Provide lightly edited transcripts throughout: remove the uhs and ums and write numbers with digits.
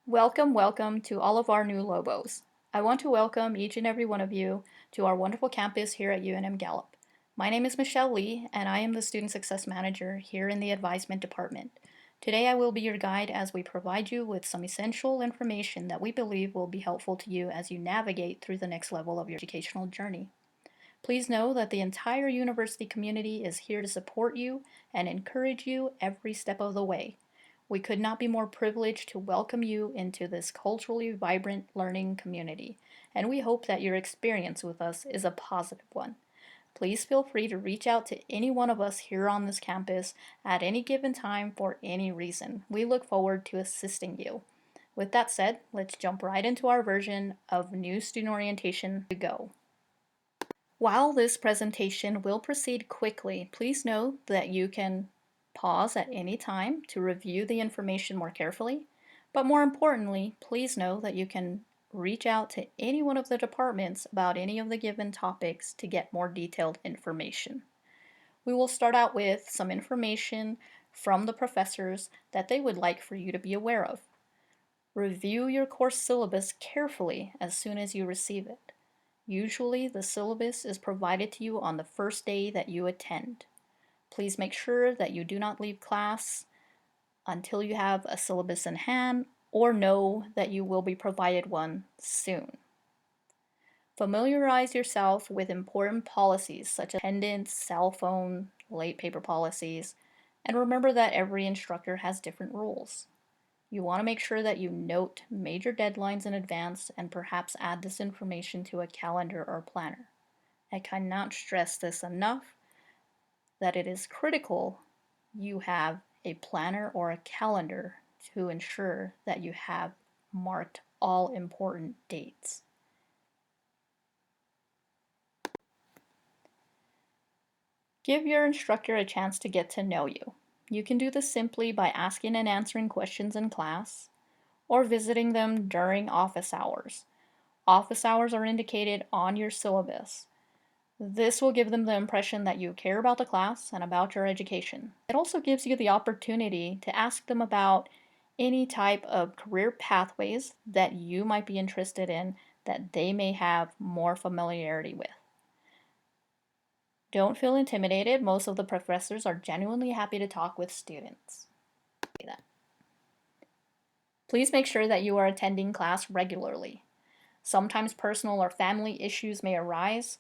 Welcome to all of our new Lobos. I want to welcome each and every one of you to our wonderful campus here at UNM Gallup. My name is Michelle Lee, and I am the Student Success Manager here in the Advisement Department. Today I will be your guide as we provide you with some essential information that we believe will be helpful to you as you navigate through the next level of your educational journey. Please know that the entire university community is here to support you and encourage you every step of the way. We could not be more privileged to welcome you into this culturally vibrant learning community, and we hope that your experience with us is a positive one. Please feel free to reach out to any one of us here on this campus at any given time for any reason. We look forward to assisting you. With that said, let's jump right into our version of New Student Orientation to go. While this presentation will proceed quickly, please know that you can pause at any time to review the information more carefully, but more importantly, please know that you can reach out to any one of the departments about any of the given topics to get more detailed information. We will start out with some information from the professors that they would like for you to be aware of. Review your course syllabus carefully as soon as you receive it. Usually, the syllabus is provided to you on the first day that you attend. Please make sure that you do not leave class until you have a syllabus in hand or know that you will be provided one soon. Familiarize yourself with important policies such as attendance, cell phone, late paper policies, and remember that every instructor has different rules. You want to make sure that you note major deadlines in advance and perhaps add this information to a calendar or planner. I cannot stress this enough that it is critical you have a planner or a calendar to ensure that you have marked all important dates. Give your instructor a chance to get to know you. You can do this simply by asking and answering questions in class or visiting them during office hours. Office hours are indicated on your syllabus. This will give them the impression that you care about the class and about your education. It also gives you the opportunity to ask them about any type of career pathways that you might be interested in that they may have more familiarity with. Don't feel intimidated. Most of the professors are genuinely happy to talk with students. Please make sure that you are attending class regularly. Sometimes personal or family issues may arise.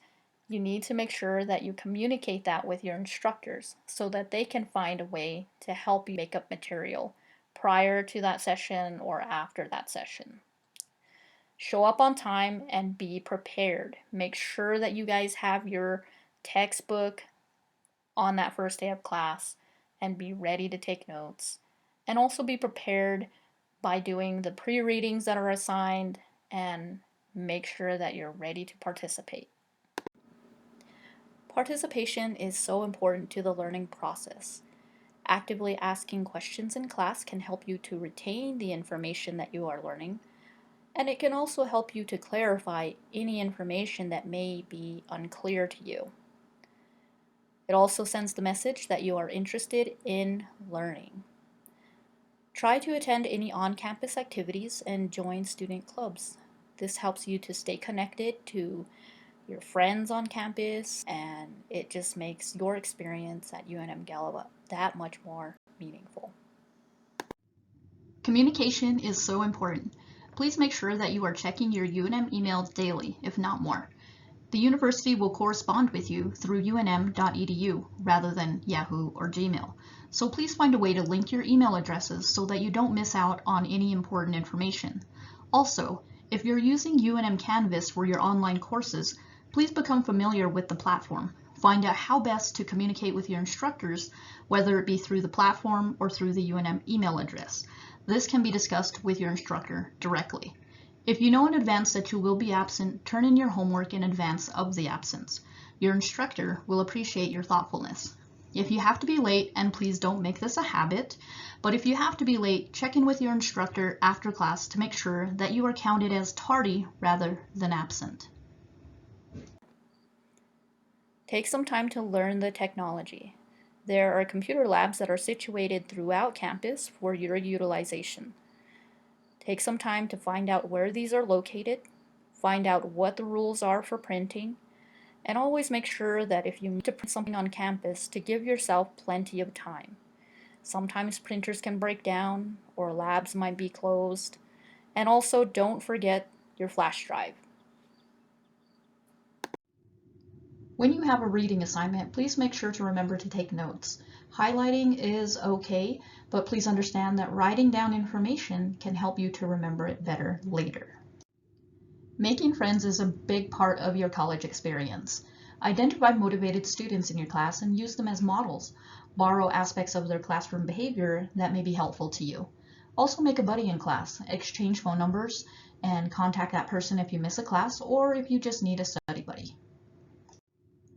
You need to make sure that you communicate that with your instructors so that they can find a way to help you make up material prior to that session or after that session. Show up on time and be prepared. Make sure that you guys have your textbook on that first day of class and be ready to take notes. And also be prepared by doing the pre-readings that are assigned and make sure that you're ready to participate. Participation is so important to the learning process. Actively asking questions in class can help you to retain the information that you are learning, and it can also help you to clarify any information that may be unclear to you. It also sends the message that you are interested in learning. Try to attend any on-campus activities and join student clubs. This helps you to stay connected to your friends on campus, and it just makes your experience at UNM Gallup that much more meaningful. Communication is so important. Please make sure that you are checking your UNM emails daily, if not more. The university will correspond with you through unm.edu rather than Yahoo or Gmail. So please find a way to link your email addresses so that you don't miss out on any important information. Also, if you're using UNM Canvas for your online courses, please become familiar with the platform. Find out how best to communicate with your instructors, whether it be through the platform or through the UNM email address. This can be discussed with your instructor directly. If you know in advance that you will be absent, turn in your homework in advance of the absence. Your instructor will appreciate your thoughtfulness. If you have to be late, and please don't make this a habit, but if you have to be late, check in with your instructor after class to make sure that you are counted as tardy rather than absent. Take some time to learn the technology. There are computer labs that are situated throughout campus for your utilization. Take some time to find out where these are located, find out what the rules are for printing, and always make sure that if you need to print something on campus, to give yourself plenty of time. Sometimes printers can break down or labs might be closed. And also don't forget your flash drive. When you have a reading assignment, please make sure to remember to take notes. Highlighting is okay, but please understand that writing down information can help you to remember it better later. Making friends is a big part of your college experience. Identify motivated students in your class and use them as models. Borrow aspects of their classroom behavior that may be helpful to you. Also make a buddy in class, exchange phone numbers, and contact that person if you miss a class or if you just need a study buddy.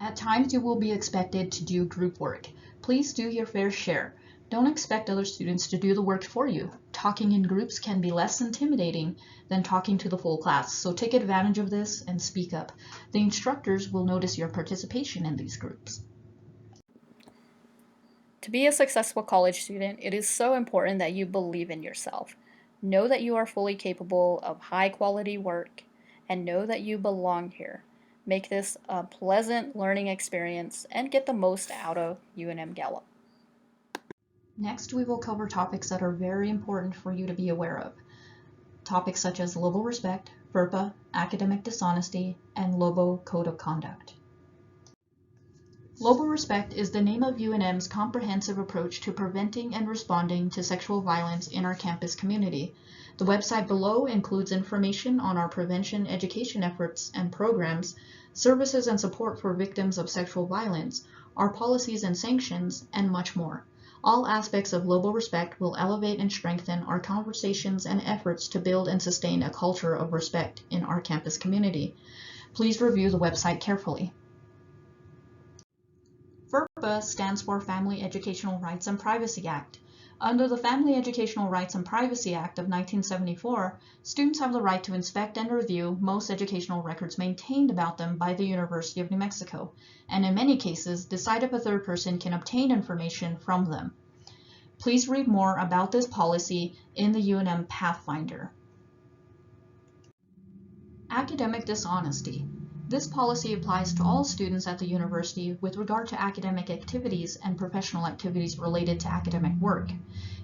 At times you will be expected to do group work. Please do your fair share. Don't expect other students to do the work for you. Talking in groups can be less intimidating than talking to the full class, so take advantage of this and speak up. The instructors will notice your participation in these groups. To be a successful college student, it is so important that you believe in yourself. Know that you are fully capable of high quality work and know that you belong here. Make this a pleasant learning experience and get the most out of UNM Gallup. Next, we will cover topics that are very important for you to be aware of. Topics such as Lobo Respect, FERPA, Academic Dishonesty, and Lobo Code of Conduct. Lobo Respect is the name of UNM's comprehensive approach to preventing and responding to sexual violence in our campus community. The website below includes information on our prevention education efforts and programs, services and support for victims of sexual violence, our policies and sanctions, and much more. All aspects of Lobo Respect will elevate and strengthen our conversations and efforts to build and sustain a culture of respect in our campus community. Please review the website carefully. FERPA stands for Family Educational Rights and Privacy Act. Under the Family Educational Rights and Privacy Act of 1974, students have the right to inspect and review most educational records maintained about them by the University of New Mexico, and in many cases, decide if a third person can obtain information from them. Please read more about this policy in the UNM Pathfinder. Academic dishonesty. This policy applies to all students at the university with regard to academic activities and professional activities related to academic work.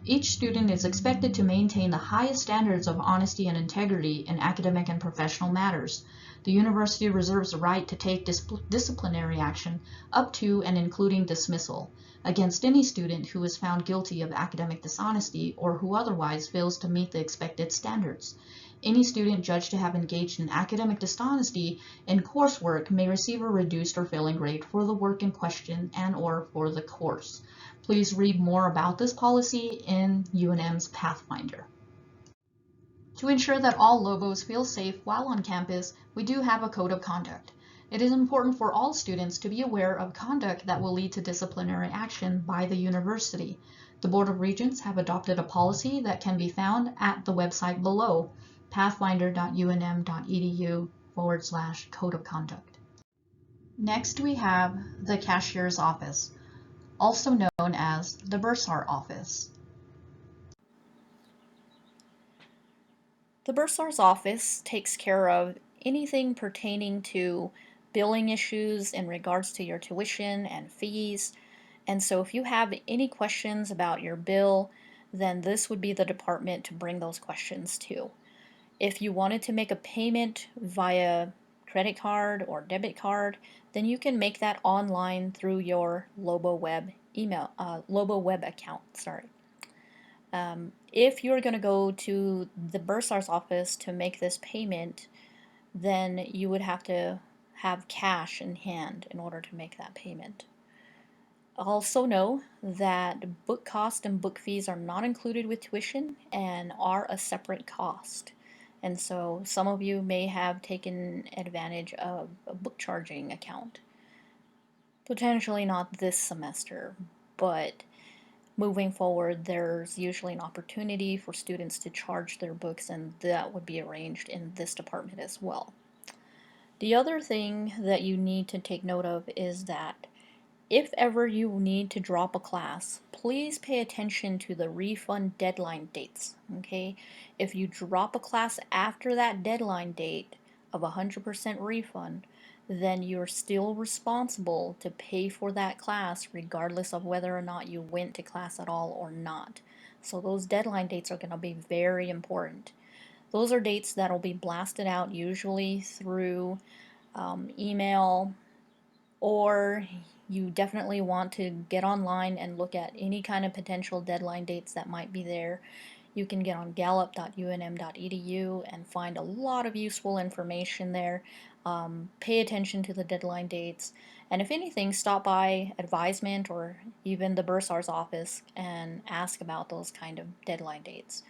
Each student is expected to maintain the highest standards of honesty and integrity in academic and professional matters. The university reserves the right to take disciplinary action up to and including dismissal against any student who is found guilty of academic dishonesty or who otherwise fails to meet the expected standards. Any student judged to have engaged in academic dishonesty in coursework may receive a reduced or failing grade for the work in question and/or for the course. Please read more about this policy in UNM's Pathfinder. To ensure that all Lobos feel safe while on campus, we do have a code of conduct. It is important for all students to be aware of conduct that will lead to disciplinary action by the university. The Board of Regents have adopted a policy that can be found at the website below, pathfinder.unm.edu/code of conduct. Next, we have the cashier's office, also known as the bursar office. The bursar's office takes care of anything pertaining to billing issues in regards to your tuition and fees. And so if you have any questions about your bill, then this would be the department to bring those questions to. If you wanted to make a payment via credit card or debit card, then you can make that online through your Lobo Web account. If you're going to go to the bursar's office to make this payment, then you would have to have cash in hand in order to make that payment. Also know that book cost and book fees are not included with tuition and are a separate cost. And so some of you may have taken advantage of a book charging account. Potentially not this semester, but moving forward, there's usually an opportunity for students to charge their books, and that would be arranged in this department as well. The other thing that you need to take note of is that If ever you need to drop a class, please pay attention to the refund deadline dates, okay? If you drop a class after that deadline date of 100% refund, then you're still responsible to pay for that class regardless of whether or not you went to class at all or not. So those deadline dates are going to be very important. Those are dates that'll be blasted out usually through email, or you definitely want to get online and look at any kind of potential deadline dates that might be there. You can get on gallup.unm.edu and find a lot of useful information there. Pay attention to the deadline dates, and if anything, stop by advisement or even the bursar's office and ask about those kind of deadline dates.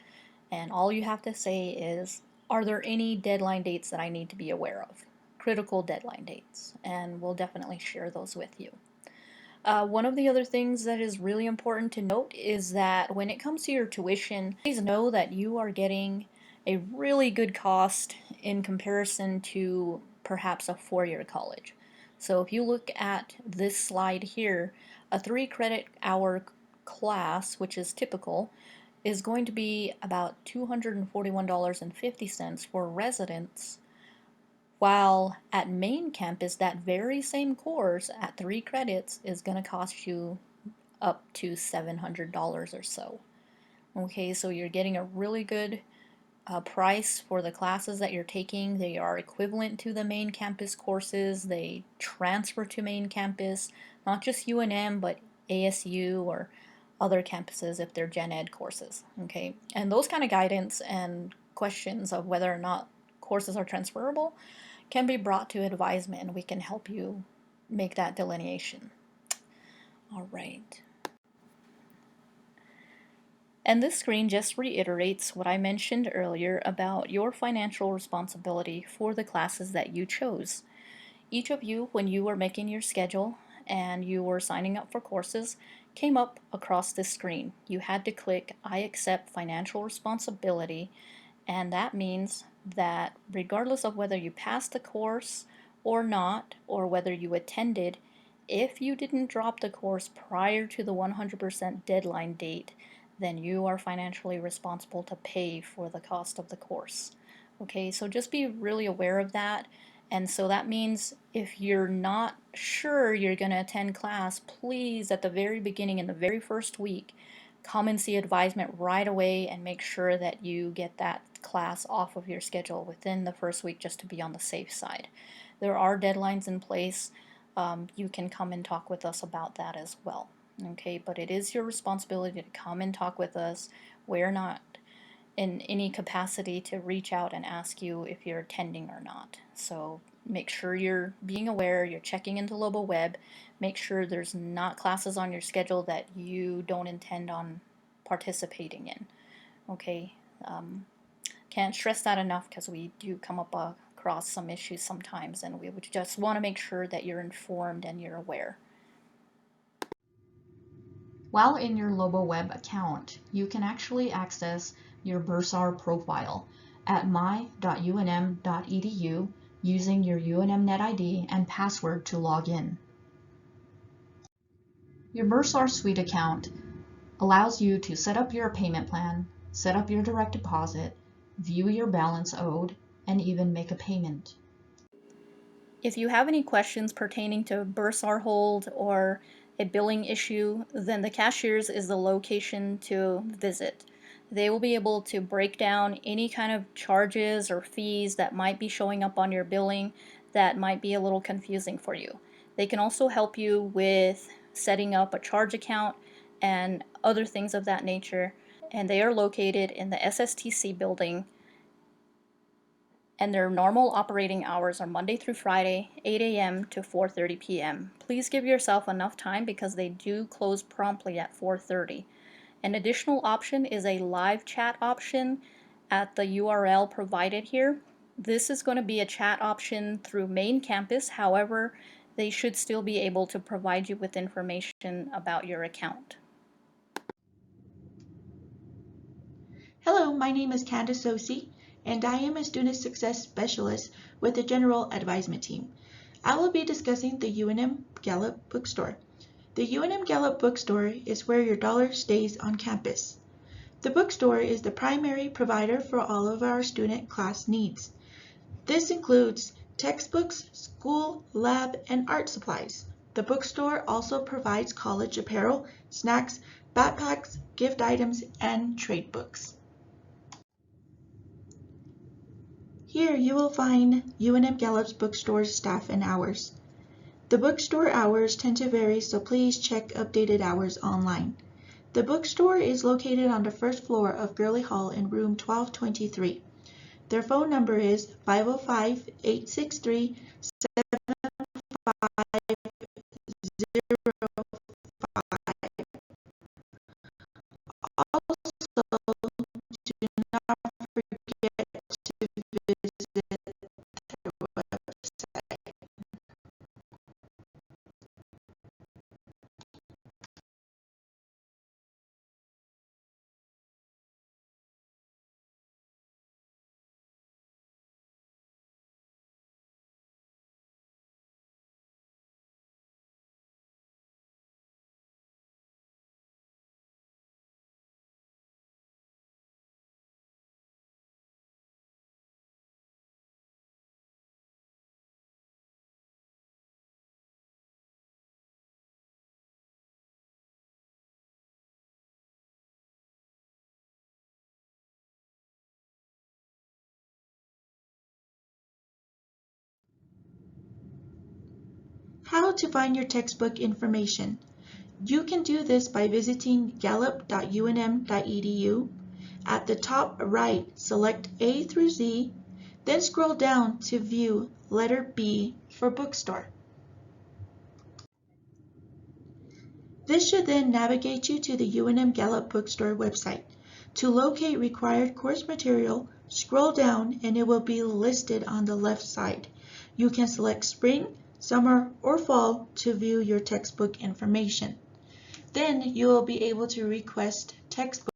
And all you have to say is, are there any deadline dates that I need to be aware of? Critical deadline dates, and we'll definitely share those with you. One of the other things that is really important to note is that when it comes to your tuition, please know that you are getting a really good cost in comparison to perhaps a four-year college. So if you look at this slide here, a 3 credit hour class, which is typical, is going to be about $241.50 for residents, while at main campus, that very same course at 3 credits is going to cost you up to $700 or so. Okay, so you're getting a really good price for the classes that you're taking. They are equivalent to the main campus courses. They transfer to main campus, not just UNM, but ASU or other campuses if they're gen ed courses. Okay, and those kind of guidance and questions of whether or not courses are transferable can be brought to advisement, and we can help you make that delineation. All right. And this screen just reiterates what I mentioned earlier about your financial responsibility for the classes that you chose. Each of you, when you were making your schedule and you were signing up for courses, came up across this screen. You had to click I accept financial responsibility, and that means that regardless of whether you passed the course or not, or whether you attended, if you didn't drop the course prior to the 100% deadline date, then you are financially responsible to pay for the cost of the course. Okay, so just be really aware of that. And so that means if you're not sure you're going to attend class, please, at the very beginning, in the very first week, come and see advisement right away and make sure that you get that class off of your schedule within the first week just to be on the safe side. There are deadlines in place. You can come and talk with us about that as well. Okay, but it is your responsibility to come and talk with us. We're not in any capacity to reach out and ask you if you're attending or not. So make sure you're being aware, you're checking into Lobo Web, make sure there's not classes on your schedule that you don't intend on participating in. Okay, can't stress that enough because we do come up across some issues sometimes, and we would just want to make sure that you're informed and you're aware. While in your Lobo Web account, you can actually access your Bursar profile at my.unm.edu using your UNM-Net ID and password to log in. Your Bursar Suite account allows you to set up your payment plan, set up your direct deposit, view your balance owed, and even make a payment. If you have any questions pertaining to Bursar hold or a billing issue, then the cashiers is the location to visit. They will be able to break down any kind of charges or fees that might be showing up on your billing that might be a little confusing for you. They can also help you with setting up a charge account and other things of that nature. And they are located in the SSTC building, and their normal operating hours are Monday through Friday, 8 a.m. to 4:30 p.m. Please give yourself enough time because they do close promptly at 4:30. An additional option is a live chat option at the URL provided here. This is going to be a chat option through main campus. However, they should still be able to provide you with information about your account. Hello, my name is Candace Sosi, and I am a Student Success Specialist with the General Advisement Team. I will be discussing the UNM Gallup Bookstore. The UNM Gallup bookstore is where your dollar stays on campus. The bookstore is the primary provider for all of our student class needs. This includes textbooks, school, lab, and art supplies. The bookstore also provides college apparel, snacks, backpacks, gift items, and trade books. Here you will find UNM Gallup's bookstore's staff and hours. The bookstore hours tend to vary, so please check updated hours online. The bookstore is located on the first floor of Gurley Hall in room 1223. Their phone number is 505-863-7505. Also, do not forget to visit their website. How to find your textbook information. You can do this by visiting gallup.unm.edu. At the top right, select A through Z, then scroll down to view letter B for bookstore. This should then navigate you to the UNM Gallup bookstore website. To locate required course material, scroll down and it will be listed on the left side. You can select spring, summer, or fall to view your textbook information. Then you will be able to request textbooks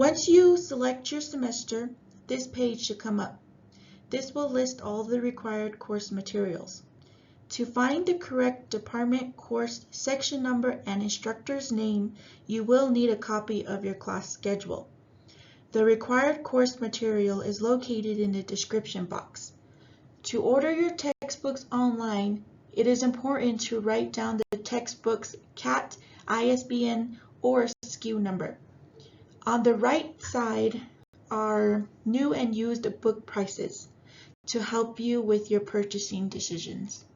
Once you select your semester, this page should come up. This will list all the required course materials. To find the correct department, course, section number, and instructor's name, you will need a copy of your class schedule. The required course material is located in the description box. To order your textbooks online, it is important to write down the textbook's CAT, ISBN, or SKU number. On the right side are new and used book prices to help you with your purchasing decisions.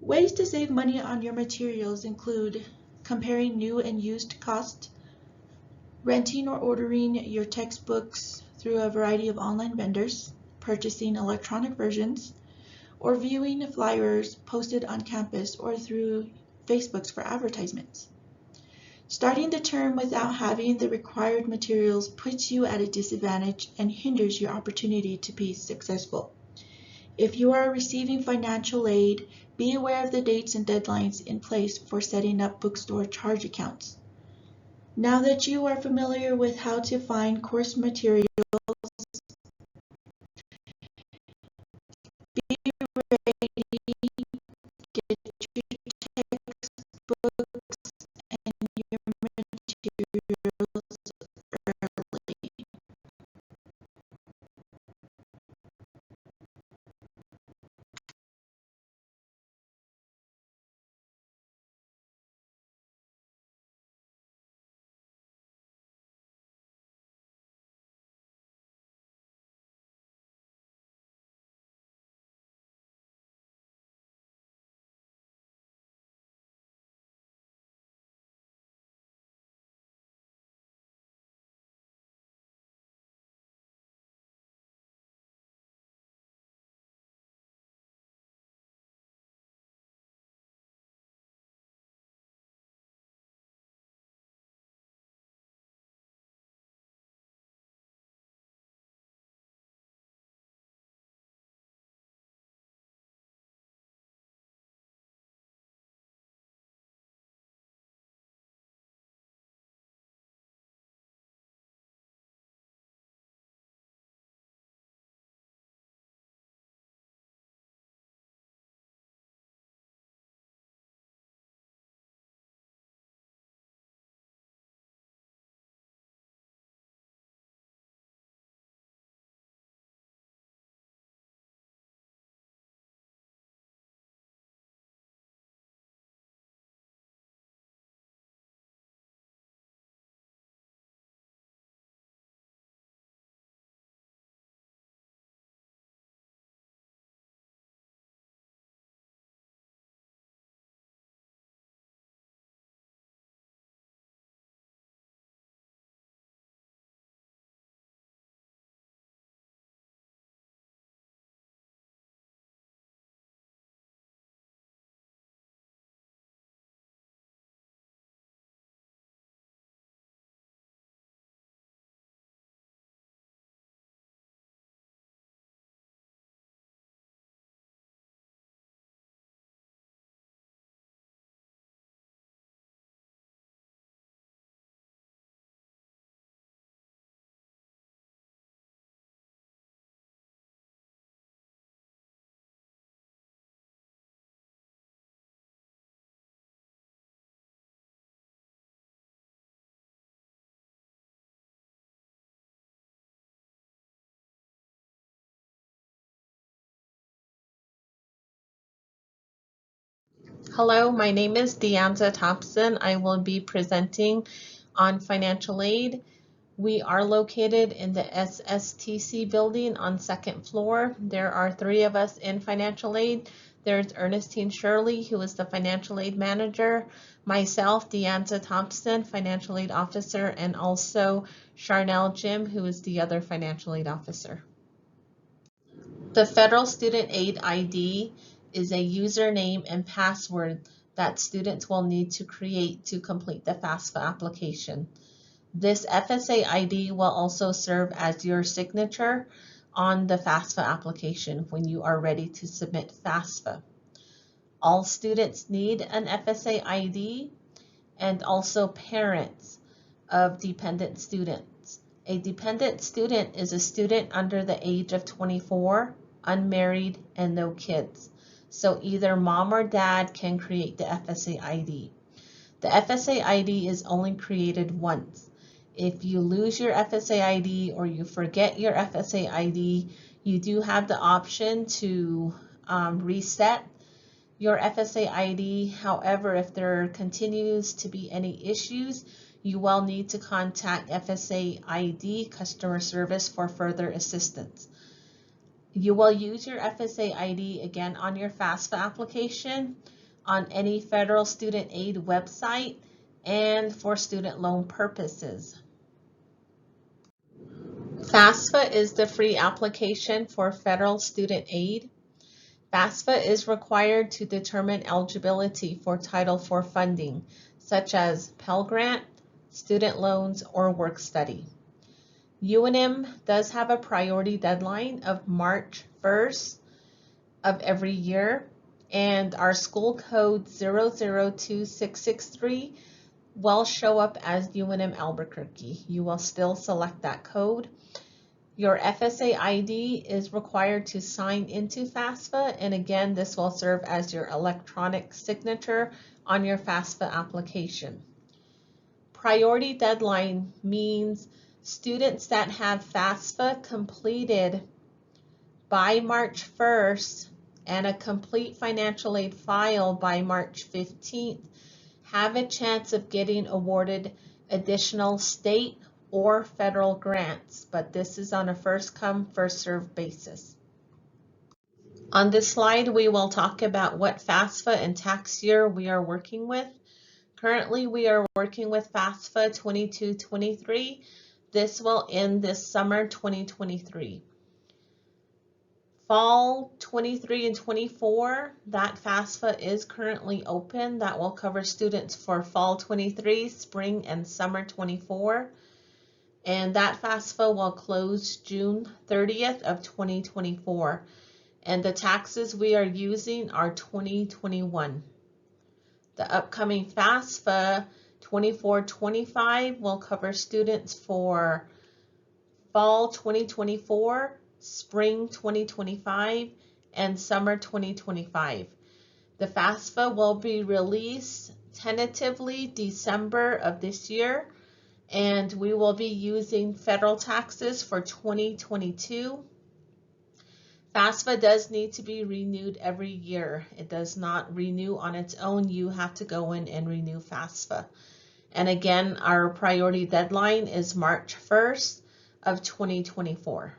Ways to save money on your materials include comparing new and used costs, renting or ordering your textbooks through a variety of online vendors, purchasing electronic versions, or viewing flyers posted on campus or through Facebooks for advertisements. Starting the term without having the required materials puts you at a disadvantage and hinders your opportunity to be successful. If you are receiving financial aid, be aware of the dates and deadlines in place for setting up bookstore charge accounts. Now that you are familiar with how to find course materials, be ready, get your textbooks and your materials early. Hello, my name is Deanza Thompson. I will be presenting on financial aid. We are located in the SSTC building on second floor. There are 3 of us in financial aid. There's Ernestine Shirley, who is the financial aid manager, myself, Deanza Thompson, financial aid officer, and also Charnel Jim, who is the other financial aid officer. The Federal Student Aid ID is a username and password that students will need to create to complete the FAFSA application. This FSA ID will also serve as your signature on the FAFSA application when you are ready to submit FAFSA. All students need an FSA ID, and also parents of dependent students. A dependent student is a student under the age of 24, unmarried, and no kids. So either mom or dad can create the FSA ID. The FSA ID is only created once. If you lose your FSA ID or you forget your FSA ID, you do have the option to reset your FSA ID. However, if there continues to be any issues, you will need to contact FSA ID customer service for further assistance. You will use your FSA ID again on your FAFSA application, on any federal student aid website, and for student loan purposes. FAFSA is the free application for federal student aid. FAFSA is required to determine eligibility for Title IV funding, such as Pell Grant, student loans, or work study. UNM does have a priority deadline of March 1st of every year, and our school code 002663 will show up as UNM Albuquerque. You will still select that code. Your FSA ID is required to sign into FAFSA, and again, this will serve as your electronic signature on your FAFSA application. Priority deadline means students that have FAFSA completed by March 1st and a complete financial aid file by March 15th have a chance of getting awarded additional state or federal grants, but this is on a first come, first served basis. On this slide, we will talk about what FAFSA and tax year we are working with. Currently, we are working with FAFSA 22-23. This will end this summer 2023. Fall 23 and 24, that FAFSA is currently open. That will cover students for fall 23, spring and summer 24. And that FAFSA will close June 30th of 2024. And the taxes we are using are 2021. The upcoming FAFSA 24-25 will cover students for fall 2024, spring 2025, and summer 2025. The FAFSA will be released tentatively December of this year, and we will be using federal taxes for 2022. FAFSA does need to be renewed every year. It does not renew on its own. You have to go in and renew FAFSA. And again, our priority deadline is March 1st of 2024.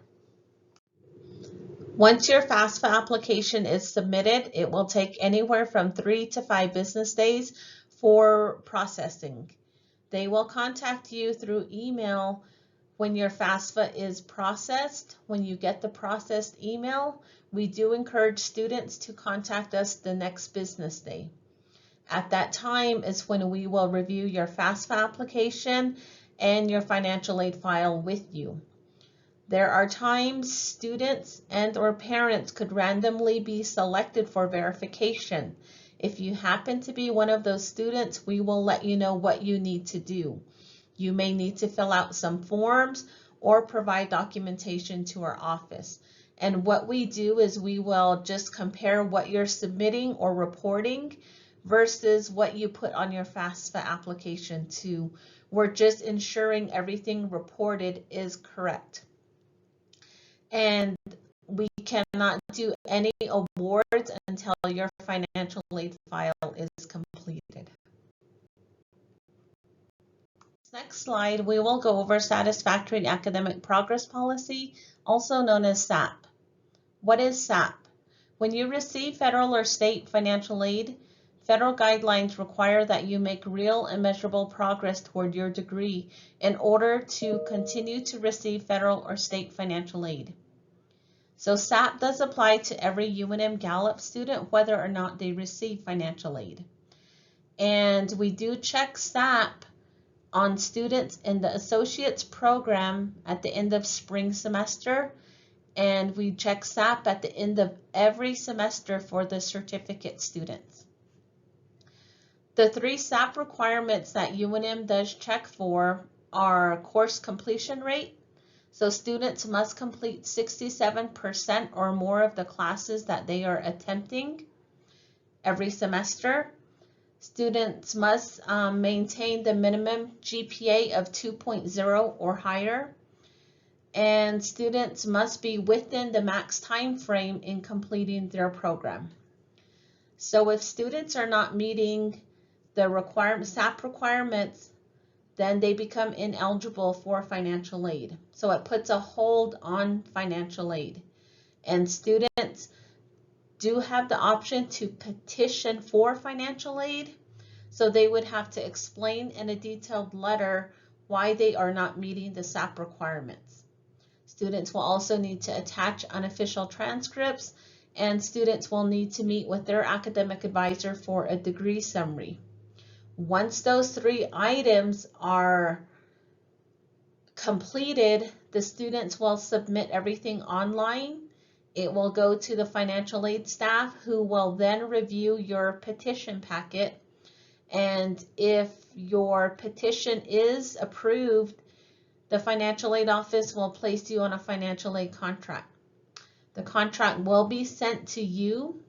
Once your FAFSA application is submitted, it will take anywhere from 3 to 5 business days for processing. They will contact you through email when your FAFSA is processed. When you get the processed email, we do encourage students to contact us the next business day. At that time is when we will review your FAFSA application and your financial aid file with you. There are times students and or parents could randomly be selected for verification. If you happen to be one of those students, we will let you know what you need to do. You may need to fill out some forms or provide documentation to our office. And what we do is we will just compare what you're submitting or reporting versus what you put on your FAFSA application too. We're just ensuring everything reported is correct. And we cannot do any awards until your financial aid file is completed. Next slide, we will go over Satisfactory Academic Progress Policy, also known as SAP. What is SAP? When you receive federal or state financial aid, federal guidelines require that you make real and measurable progress toward your degree in order to continue to receive federal or state financial aid. So SAP does apply to every UNM Gallup student, whether or not they receive financial aid. And we do check SAP on students in the associate's program at the end of spring semester, and we check SAP at the end of every semester for the certificate students. The 3 SAP requirements that UNM does check for are course completion rate. So students must complete 67% or more of the classes that they are attempting every semester. Students must maintain the minimum GPA of 2.0 or higher, and students must be within the max time frame in completing their program. So if students are not meeting the SAP requirements, then they become ineligible for financial aid. So it puts a hold on financial aid, and students do have the option to petition for financial aid. So they would have to explain in a detailed letter why they are not meeting the SAP requirements. Students will also need to attach unofficial transcripts, and students will need to meet with their academic advisor for a degree summary. Once those 3 items are completed, the students will submit everything online. It will go to the financial aid staff, who will then review your petition packet. And if your petition is approved, the financial aid office will place you on a financial aid contract. The contract will be sent to you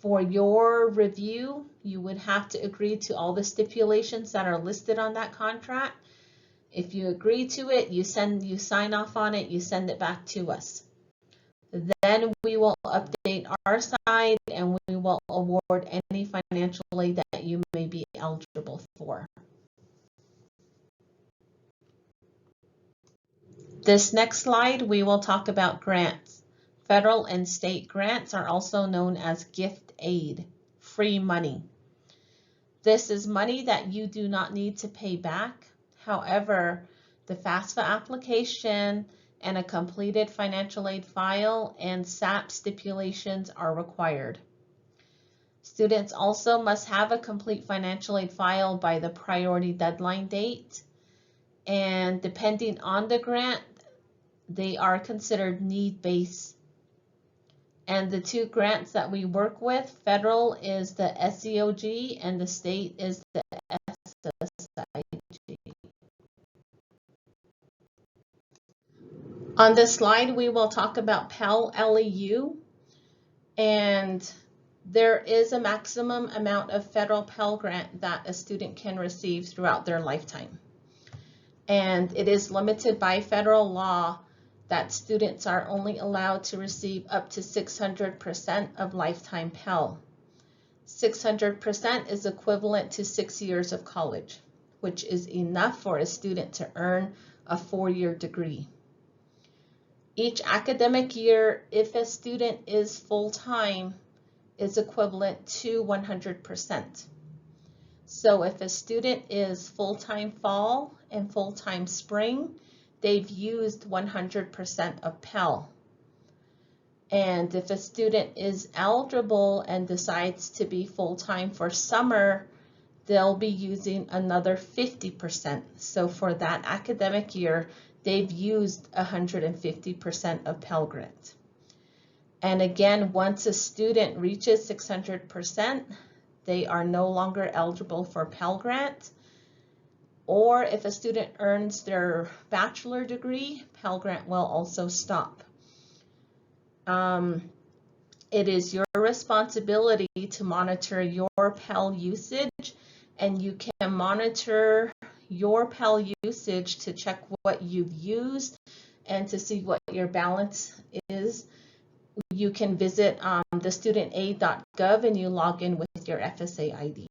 for your review. You would have to agree to all the stipulations that are listed on that contract. If you agree to it, you sign off on it, you send it back to us. Then we will update our side, and we will award any financial aid that you may be eligible for. This next slide, we will talk about grants. Federal and state grants are also known as gift aid, free money. This is money that you do not need to pay back. However, the FAFSA application and a completed financial aid file and SAP stipulations are required. Students also must have a complete financial aid file by the priority deadline date, and depending on the grant, they are considered need-based. And the 2 grants that we work with, federal is the SEOG and the state is the SSIG. On this slide, we will talk about Pell LEU, and there is a maximum amount of federal Pell Grant that a student can receive throughout their lifetime. And it is limited by federal law that students are only allowed to receive up to 600% of lifetime Pell. 600% is equivalent to 6 years of college, which is enough for a student to earn a 4-year degree. Each academic year, if a student is full-time, is equivalent to 100%. So if a student is full-time fall and full-time spring, they've used 100% of Pell. And if a student is eligible and decides to be full-time for summer, they'll be using another 50%. So for that academic year, they've used 150% of Pell Grant. And again, once a student reaches 600%, they are no longer eligible for Pell Grant. Or if a student earns their bachelor degree, Pell Grant will also stop. It is your responsibility to monitor your Pell usage, and you can monitor your Pell usage to check what you've used and to see what your balance is you can visit the studentaid.gov and you log in with your FSA ID.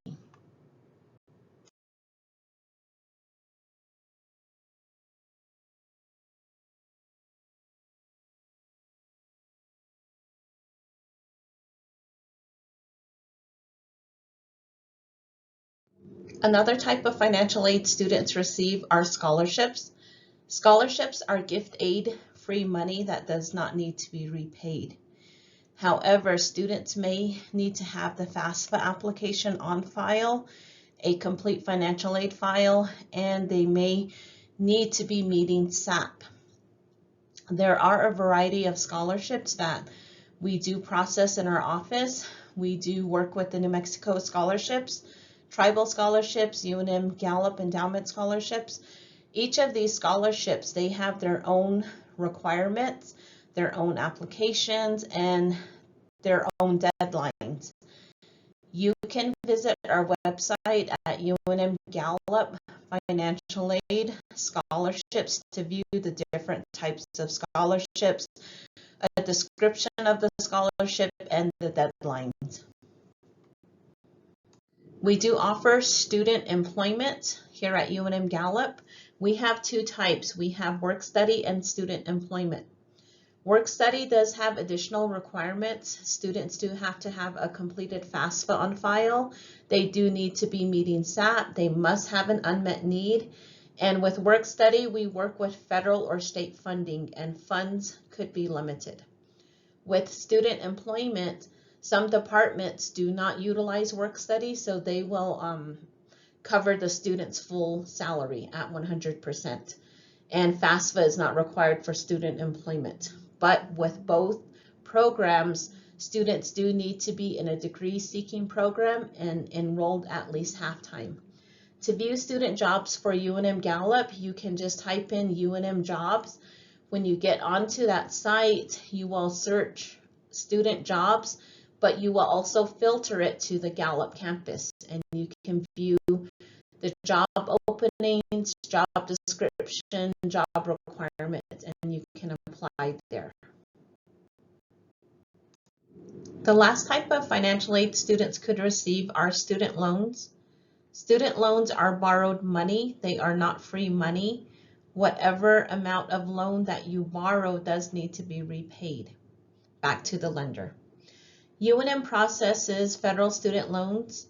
Another type of financial aid students receive are scholarships. Scholarships are gift aid, free money that does not need to be repaid. However, students may need to have the FAFSA application on file, a complete financial aid file, and they may need to be meeting SAP. There are a variety of scholarships that we do process in our office. We do work with the New Mexico scholarships, tribal scholarships, UNM Gallup endowment scholarships. Each of these scholarships, they have their own requirements, their own applications, and their own deadlines. You can visit our website at UNM Gallup Financial Aid Scholarships to view the different types of scholarships, a description of the scholarship, and the deadlines. We do offer student employment here at UNM Gallup. We have two types. We have work study and student employment. Work study does have additional requirements. Students do have to have a completed FAFSA on file. They do need to be meeting SAP. They must have an unmet need. And with work study, we work with federal or state funding, and funds could be limited. With student employment, some departments do not utilize work study, so they will cover the student's full salary at 100%. And FAFSA is not required for student employment. But with both programs, students do need to be in a degree-seeking program and enrolled at least half-time. To view student jobs for UNM Gallup, you can just type in UNM jobs. When you get onto that site, you will search student jobs, but you will also filter it to the Gallup campus, and you can view the job openings, job description, job requirements, and you can apply there. The last type of financial aid students could receive are student loans. Student loans are borrowed money. They are not free money. Whatever amount of loan that you borrow does need to be repaid back to the lender. UNM processes federal student loans,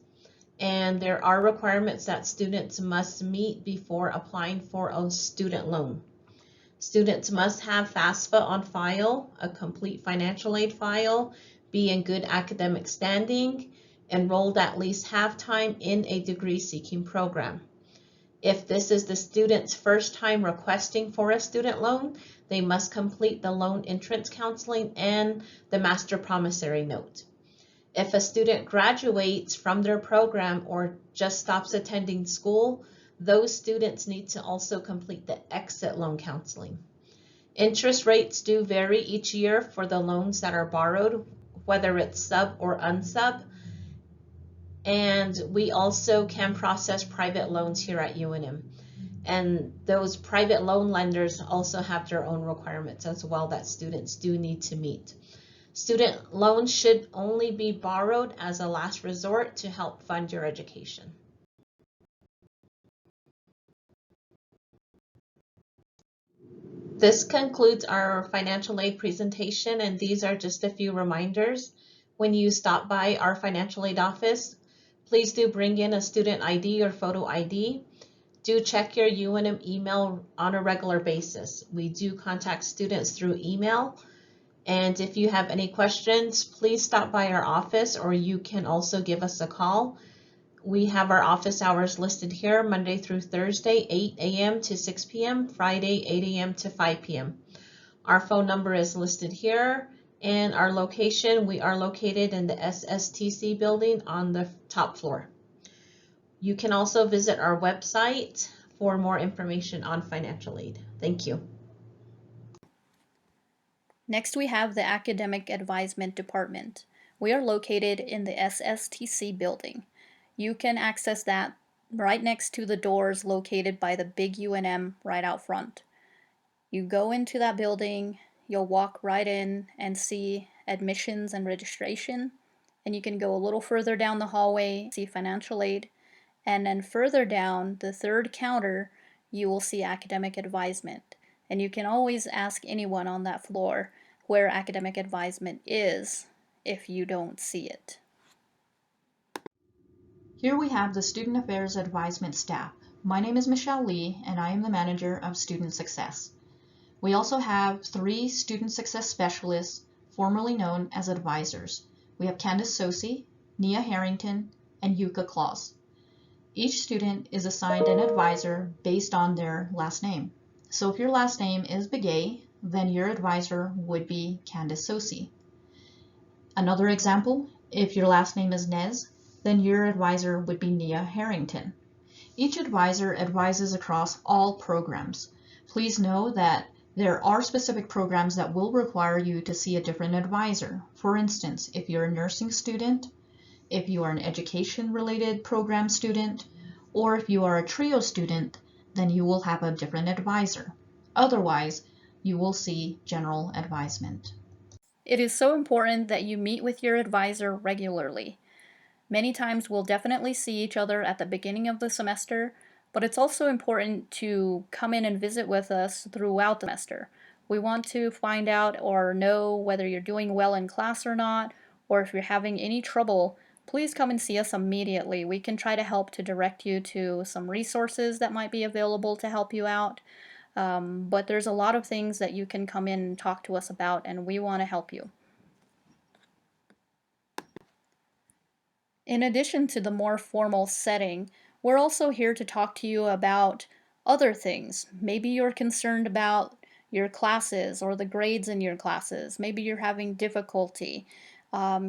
and there are requirements that students must meet before applying for a student loan. Students must have FAFSA on file, a complete financial aid file, be in good academic standing, enrolled at least half-time in a degree-seeking program. If this is the student's first time requesting for a student loan, they must complete the loan entrance counseling and the master promissory note. If a student graduates from their program or just stops attending school, those students need to also complete the exit loan counseling. Interest rates do vary each year for the loans that are borrowed, whether it's sub or unsub. And we also can process private loans here at UNM. And those private loan lenders also have their own requirements as well that students do need to meet. Student loans should only be borrowed as a last resort to help fund your education. This concludes our financial aid presentation, and these are just a few reminders. When you stop by our financial aid office, please do bring in a student ID or photo ID. Do check your UNM email on a regular basis. We do contact students through email. And if you have any questions, please stop by our office, or you can also give us a call. We have our office hours listed here, Monday through Thursday, 8 a.m. to 6 p.m., Friday, 8 a.m. to 5 p.m. Our phone number is listed here, and our location, we are located in the SSTC building on the top floor. You can also visit our website for more information on financial aid. Thank you. Next, we have the Academic Advisement Department. We are located in the SSTC building. You can access that right next to the doors located by the big UNM right out front. You go into that building, you'll walk right in and see admissions and registration. And you can go a little further down the hallway, see financial aid. And then further down, the third counter, you will see academic advisement. And you can always ask anyone on that floor where academic advisement is if you don't see it. Here we have the Student Affairs Advisement staff. My name is Michelle Lee, and I am the manager of Student Success. We also have 3 Student Success Specialists, formerly known as advisors. We have Candace Sosi, Nia Harrington, and Yuka Claus. Each student is assigned an advisor based on their last name. So if your last name is Begay, then your advisor would be Candace Sosi. Another example, if your last name is Nez, then your advisor would be Nia Harrington. Each advisor advises across all programs. Please know that there are specific programs that will require you to see a different advisor. For instance, if you're a nursing student, if you are an education-related program student, or if you are a TRIO student, then you will have a different advisor. Otherwise, you will see general advisement. It is so important that you meet with your advisor regularly. Many times we'll definitely see each other at the beginning of the semester, but it's also important to come in and visit with us throughout the semester. We want to find out or know whether you're doing well in class or not, or if you're having any trouble, please come and see us immediately. We can try to help to direct you to some resources that might be available to help you out. But there's a lot of things that you can come in and talk to us about, and we want to help you. In addition to the more formal setting, we're also here to talk to you about other things. Maybe you're concerned about your classes or the grades in your classes. Maybe you're having difficulty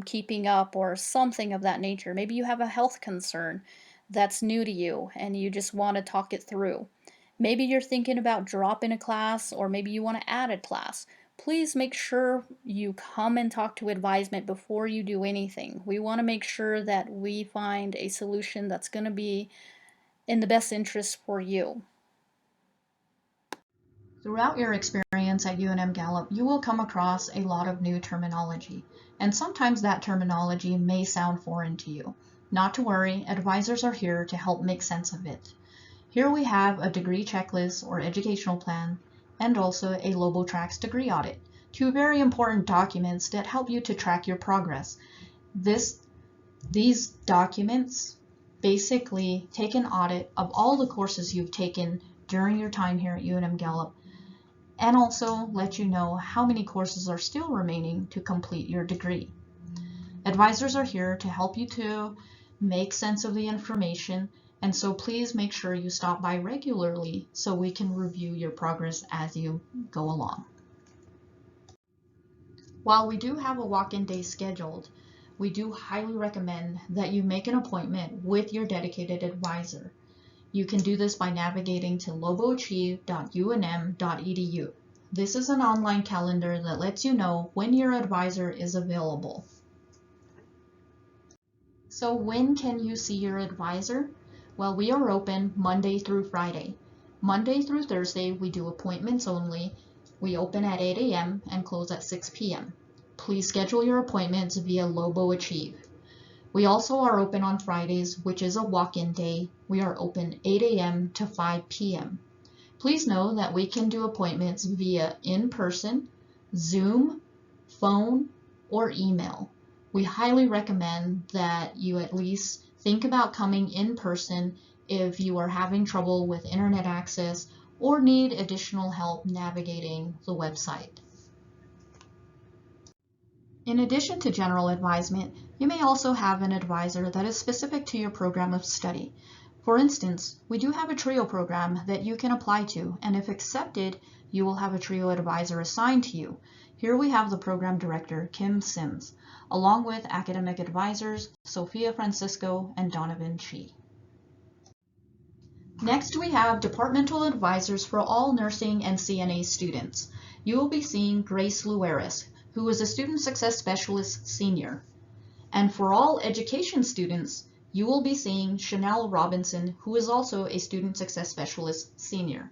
keeping up or something of that nature. Maybe you have a health concern that's new to you and you just want to talk it through. Maybe you're thinking about dropping a class, or maybe you want to add a class. Please make sure you come and talk to advisement before you do anything. We want to make sure that we find a solution that's going to be in the best interest for you. Throughout your experience at UNM Gallup, you will come across a lot of new terminology, and sometimes that terminology may sound foreign to you. Not to worry, advisors are here to help make sense of it. Here we have a degree checklist or educational plan, and also a LoboTrax degree audit, 2 very important documents that help you to track your progress. These documents basically take an audit of all the courses you've taken during your time here at UNM Gallup, and also let you know how many courses are still remaining to complete your degree. Advisors are here to help you to make sense of the information, and so please make sure you stop by regularly so we can review your progress as you go along. While we do have a walk-in day scheduled, we do highly recommend that you make an appointment with your dedicated advisor. You can do this by navigating to loboachieve.unm.edu. This is an online calendar that lets you know when your advisor is available. So when can you see your advisor? Well, we are open Monday through Friday. Monday through Thursday, we do appointments only. We open at 8 a.m. and close at 6 p.m. Please schedule your appointments via Lobo Achieve. We also are open on Fridays, which is a walk-in day. We are open 8 a.m. to 5 p.m. Please know that we can do appointments via in-person, Zoom, phone, or email. We highly recommend that you at least think about coming in person if you are having trouble with internet access or need additional help navigating the website. In addition to general advisement, you may also have an advisor that is specific to your program of study. For instance, we do have a TRIO program that you can apply to, and if accepted, you will have a TRIO advisor assigned to you. Here we have the program director, Kim Sims, along with academic advisors, Sophia Francisco and Donovan Chi. Next, we have departmental advisors for all nursing and CNA students. You will be seeing Grace Lueris, who is a Student Success Specialist Senior. And for all education students, you will be seeing Chanel Robinson, who is also a Student Success Specialist Senior.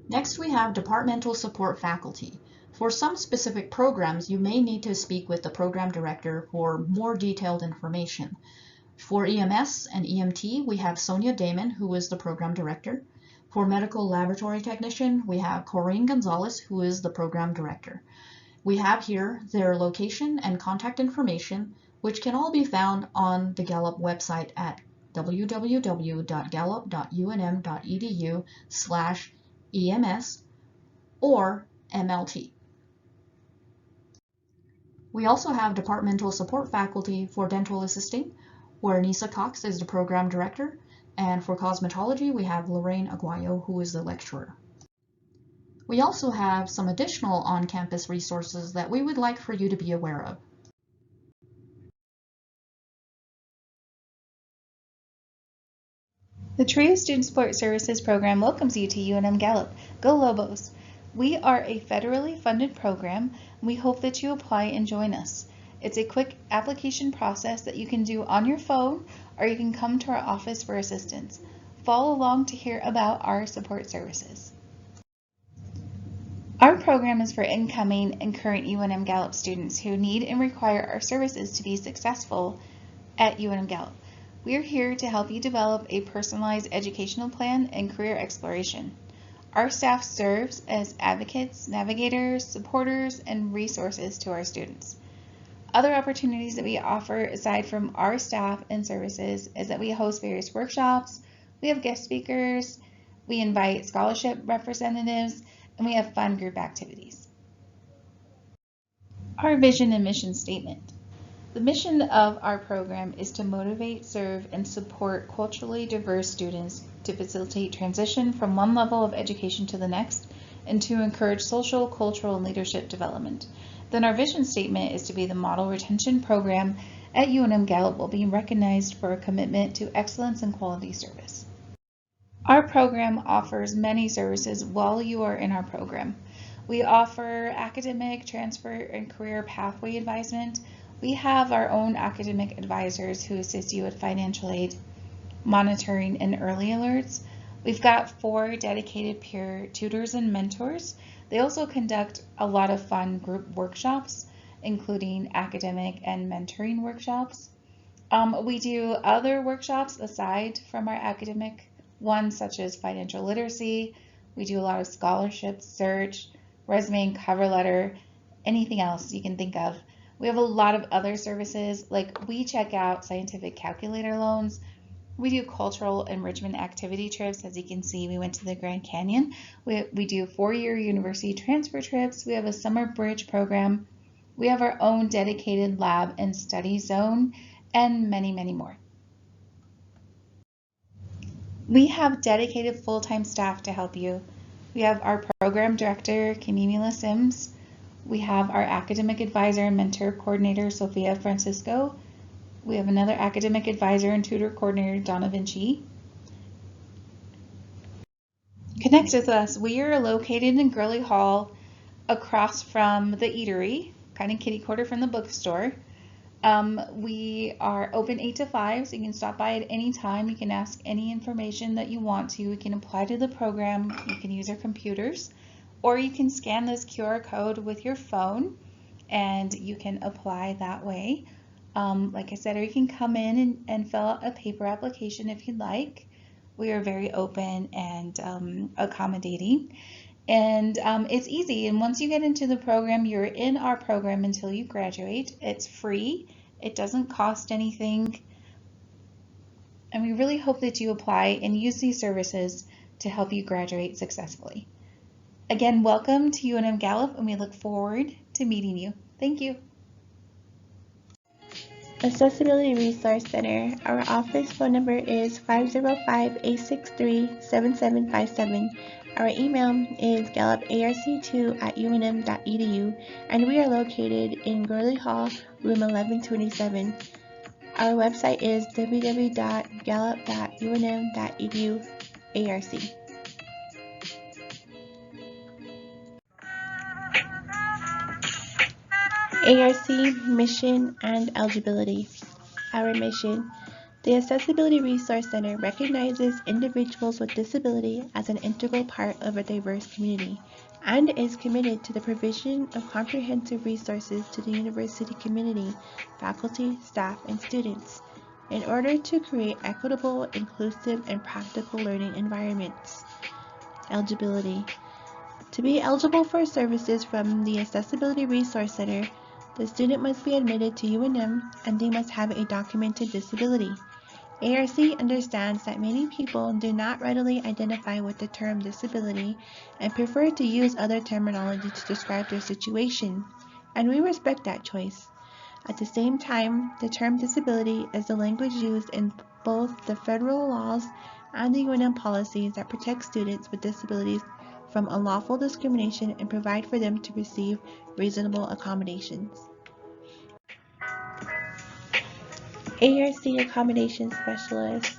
Next, we have departmental support faculty. For some specific programs, you may need to speak with the program director for more detailed information. For EMS and EMT, we have Sonia Damon, who is the program director. For medical laboratory technician, we have Corinne Gonzalez, who is the program director. We have here their location and contact information, which can all be found on the Gallup website at www.gallup.unm.edu/EMS or MLT. We also have departmental support faculty for dental assisting, where Nisa Cox is the program director, and for cosmetology, we have Lorraine Aguayo, who is the lecturer. We also have some additional on-campus resources that we would like for you to be aware of. The TRIO Student Support Services program welcomes you to UNM Gallup. Go Lobos! We are a federally funded program, and we hope that you apply and join us. It's a quick application process that you can do on your phone, or you can come to our office for assistance. Follow along to hear about our support services. Our program is for incoming and current UNM Gallup students who need and require our services to be successful at UNM Gallup. We are here to help you develop a personalized educational plan and career exploration. Our staff serves as advocates, navigators, supporters, and resources to our students. Other opportunities that we offer aside from our staff and services is that we host various workshops, we have guest speakers, we invite scholarship representatives, and we have fun group activities. Our vision and mission statement. The mission of our program is to motivate, serve, and support culturally diverse students to facilitate transition from one level of education to the next and to encourage social, cultural, and leadership development. Then our vision statement is to be the model retention program at UNM Gallup while being recognized for a commitment to excellence and quality service. Our program offers many services while you are in our program. We offer academic, transfer, and career pathway advisement. We have our own academic advisors who assist you with financial aid, monitoring, and early alerts. We've got 4 dedicated peer tutors and mentors. They also conduct a lot of fun group workshops, including academic and mentoring workshops. We do other workshops aside from our academic ones, such as financial literacy. We do a lot of scholarship search, resume and cover letter, anything else you can think of. We have a lot of other services, like we check out scientific calculator loans. We do cultural enrichment activity trips. As you can see, we went to the Grand Canyon. We do 4-year university transfer trips. We have a summer bridge program. We have our own dedicated lab and study zone, and many, many more. We have dedicated full-time staff to help you. We have our program director, Kimimila Sims. We have our academic advisor and mentor coordinator, Sophia Francisco. We have another academic advisor and tutor coordinator, Donna Vinci. Connect with us. We are located in Gurley Hall, across from the eatery, kind of kitty corner from the bookstore. We are open 8 to 5, so you can stop by at any time. You can ask any information that you want to. You can apply to the program. You can use our computers, or you can scan this QR code with your phone and you can apply that way. Like I said, or you can come in and fill out a paper application if you'd like. We are very open and accommodating. And it's easy. And once you get into the program, you're in our program until you graduate. It's free. It doesn't cost anything. And we really hope that you apply and use these services to help you graduate successfully. Again, welcome to UNM Gallup, and we look forward to meeting you. Thank you. Accessibility Resource Center. Our office phone number is 505-863-7757. Our email is galluparc2@unm.edu, and we are located in Gurley Hall, room 1127. Our website is www.gallup.unm.edu/arc. ARC Mission and Eligibility. Our mission: The Accessibility Resource Center recognizes individuals with disability as an integral part of a diverse community and is committed to the provision of comprehensive resources to the university community, faculty, staff, and students in order to create equitable, inclusive, and practical learning environments. Eligibility. To be eligible for services from the Accessibility Resource Center, the student must be admitted to UNM and they must have a documented disability. ARC understands that many people do not readily identify with the term disability and prefer to use other terminology to describe their situation, and we respect that choice. At the same time, the term disability is the language used in both the federal laws and the UNM policies that protect students with disabilities from unlawful discrimination and provide for them to receive reasonable accommodations. ARC Accommodation Specialist.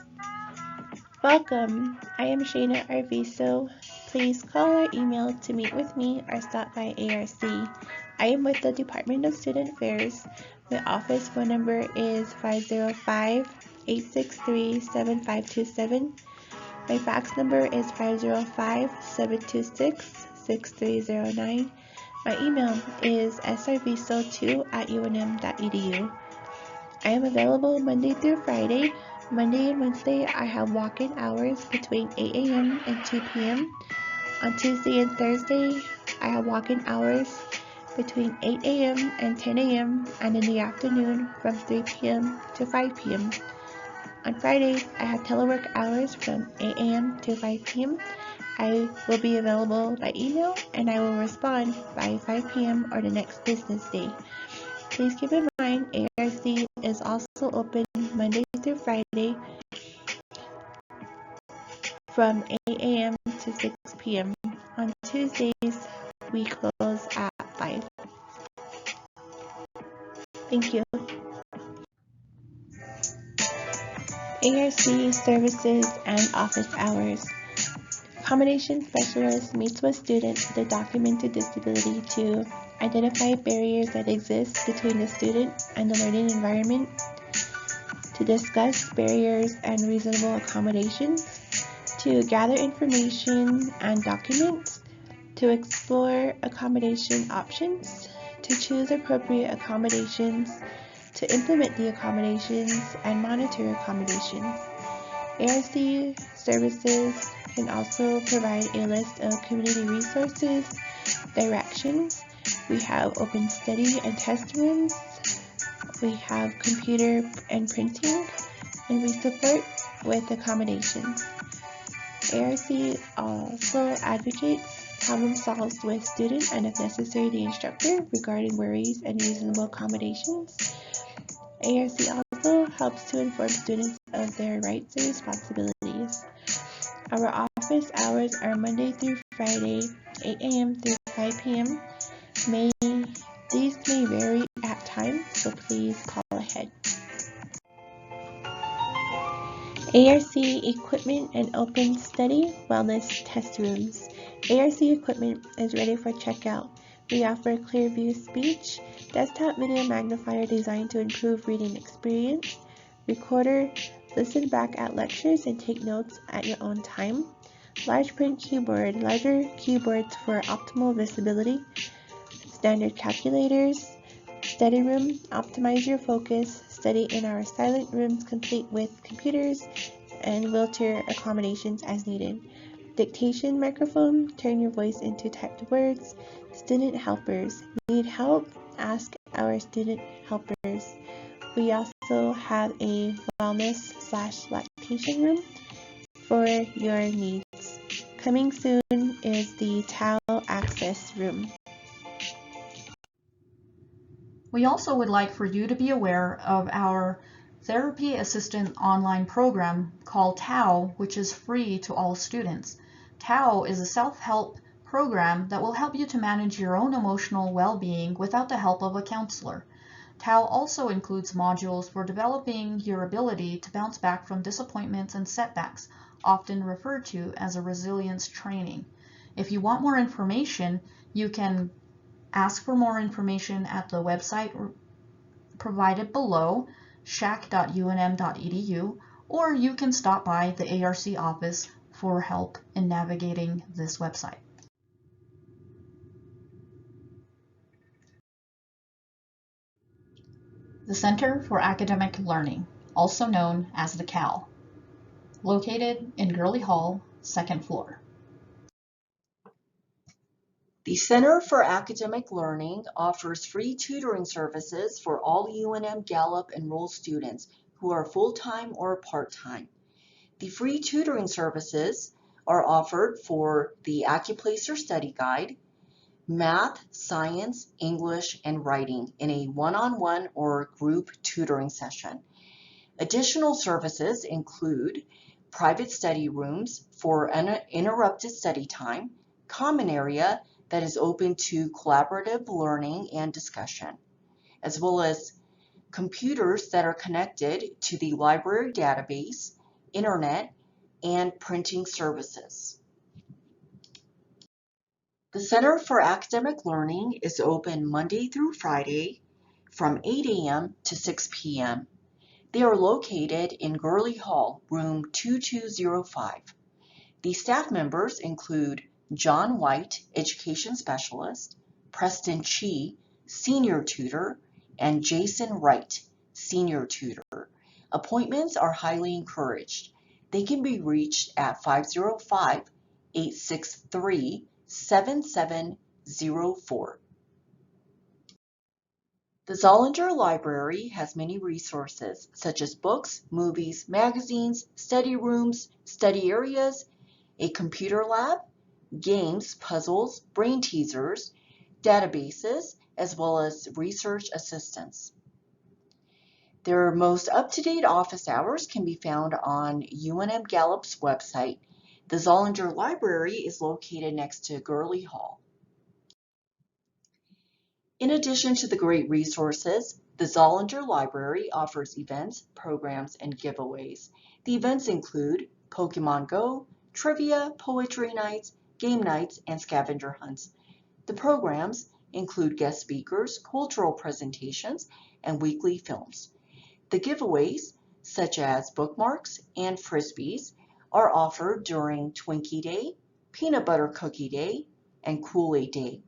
Welcome, I am Shayna Arviso. Please call or email to meet with me or stop by ARC. I am with the Department of Student Affairs. My office phone number is 505-863-7527. My fax number is 505-726-6309. My email is srviso2@unm.edu. I am available Monday through Friday. Monday and Wednesday, I have walk-in hours between 8 a.m. and 2 p.m. On Tuesday and Thursday, I have walk-in hours between 8 a.m. and 10 a.m. and in the afternoon from 3 p.m. to 5 p.m. On Fridays, I have telework hours from 8 a.m. to 5 p.m. I will be available by email and I will respond by 5 p.m. or the next business day. Please keep in mind, ARC is also open Monday through Friday from 8 a.m. to 6 p.m. On Tuesdays, we close at 5. Thank you. ARC services and office hours. Accommodation specialist meets with students with a documented disability to identify barriers that exist between the student and the learning environment, to discuss barriers and reasonable accommodations, to gather information and documents, to explore accommodation options, to choose appropriate accommodations, to implement the accommodations and monitor accommodations. ARC services can also provide a list of community resources, directions. We have open study and test rooms. We have computer and printing, and we support with accommodations. ARC also advocates, problem solves with student and if necessary the instructor regarding worries and reasonable accommodations. ARC also helps to inform students of their rights and responsibilities. Our office hours are Monday through Friday, 8 a.m. through 5 p.m. These may vary at times, so please call ahead. ARC equipment and open study wellness test rooms. ARC equipment is ready for checkout. We offer Clearview Speech, desktop video magnifier designed to improve reading experience, recorder, listen back at lectures and take notes at your own time, large print keyboard, larger keyboards for optimal visibility, standard calculators, study room, optimize your focus, study in our silent rooms complete with computers and wheelchair accommodations as needed. Dictation microphone, turn your voice into typed words. Student helpers, need help? Ask our student helpers. We also have a wellness/lactation room for your needs. Coming soon is the towel access room. We also would like for you to be aware of our therapy assistant online program called TAO, which is free to all students. TAO is a self-help program that will help you to manage your own emotional well-being without the help of a counselor. TAO also includes modules for developing your ability to bounce back from disappointments and setbacks, often referred to as a resilience training. If you want more information, you can ask for more information at the website provided below. shac.unm.edu, or you can stop by the ARC office for help in navigating this website. The Center for Academic Learning, also known as the CAL, located in Gurley Hall, 2nd floor. The Center for Academic Learning offers free tutoring services for all UNM Gallup enrolled students who are full-time or part-time. The free tutoring services are offered for the AccuPlacer Study Guide, Math, Science, English, and Writing in a one-on-one or group tutoring session. Additional services include private study rooms for uninterrupted study time, common area that is open to collaborative learning and discussion, as well as computers that are connected to the library database, internet, and printing services. The Center for Academic Learning is open Monday through Friday from 8 a.m. to 6 p.m. They are located in Gurley Hall, room 2205. The staff members include John White, Education Specialist, Preston Chi, Senior Tutor, and Jason Wright, Senior Tutor. Appointments are highly encouraged. They can be reached at 505-863-7704. The Zollinger Library has many resources, such as books, movies, magazines, study rooms, study areas, a computer lab, games, puzzles, brain teasers, databases, as well as research assistance. Their most up-to-date office hours can be found on UNM Gallup's website. The Zollinger Library is located next to Gurley Hall. In addition to the great resources, the Zollinger Library offers events, programs, and giveaways. The events include Pokemon Go, trivia, poetry nights, game nights, and scavenger hunts. The programs include guest speakers, cultural presentations, and weekly films. The giveaways, such as bookmarks and frisbees, are offered during Twinkie Day, Peanut Butter Cookie Day, and Kool-Aid Day.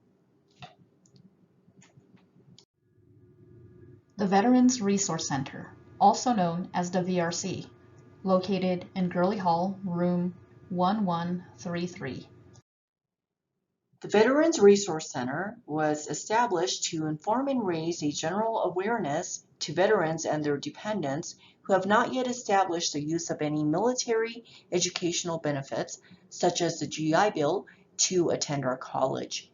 The Veterans Resource Center, also known as the VRC, located in Gurley Hall, room 1133. The Veterans Resource Center was established to inform and raise a general awareness to veterans and their dependents who have not yet established the use of any military educational benefits, such as the GI Bill, to attend our college,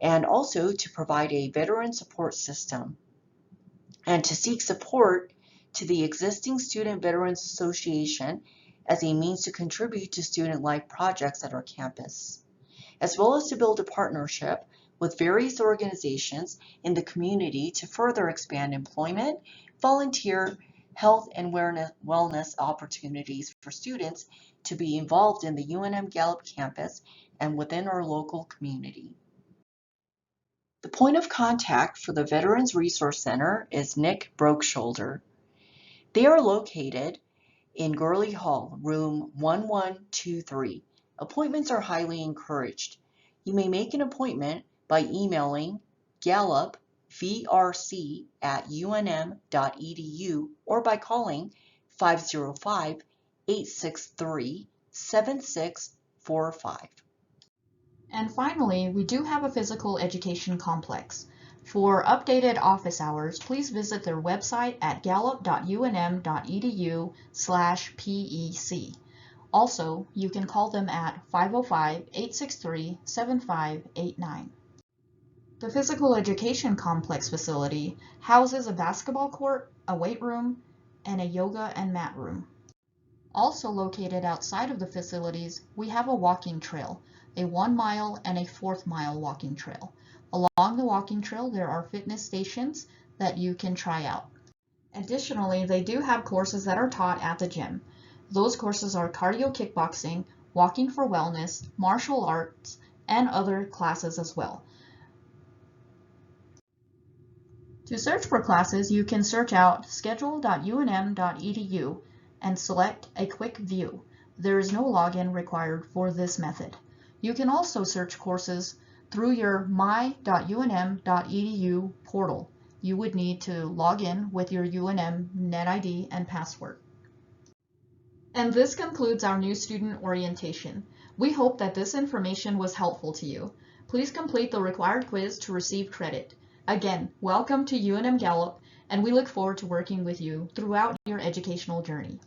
and also to provide a veteran support system, and to seek support to the existing Student Veterans Association as a means to contribute to student life projects at our campus, as well as to build a partnership with various organizations in the community to further expand employment, volunteer, health, and wellness opportunities for students to be involved in the UNM Gallup campus and within our local community. The point of contact for the Veterans Resource Center is Nick Brokeshoulder. They are located in Gurley Hall, room 1123. Appointments are highly encouraged. You may make an appointment by emailing gallupvrc@unm.edu or by calling 505-863-7645. And finally, we do have a physical education complex. For updated office hours, please visit their website at gallup.unm.edu/PEC. Also, you can call them at 505-863-7589. The physical education complex facility houses a basketball court, a weight room, and a yoga and mat room. Also located outside of the facilities, we have a walking trail, a 1 mile and a 4th mile walking trail. Along the walking trail, there are fitness stations that you can try out. Additionally, they do have courses that are taught at the gym. Those courses are cardio kickboxing, walking for wellness, martial arts, and other classes as well. To search for classes, you can search out schedule.unm.edu and select a quick view. There is no login required for this method. You can also search courses through your my.unm.edu portal. You would need to log in with your UNM NetID and password. And this concludes our new student orientation. We hope that this information was helpful to you. Please complete the required quiz to receive credit. Again, welcome to UNM Gallup, and we look forward to working with you throughout your educational journey.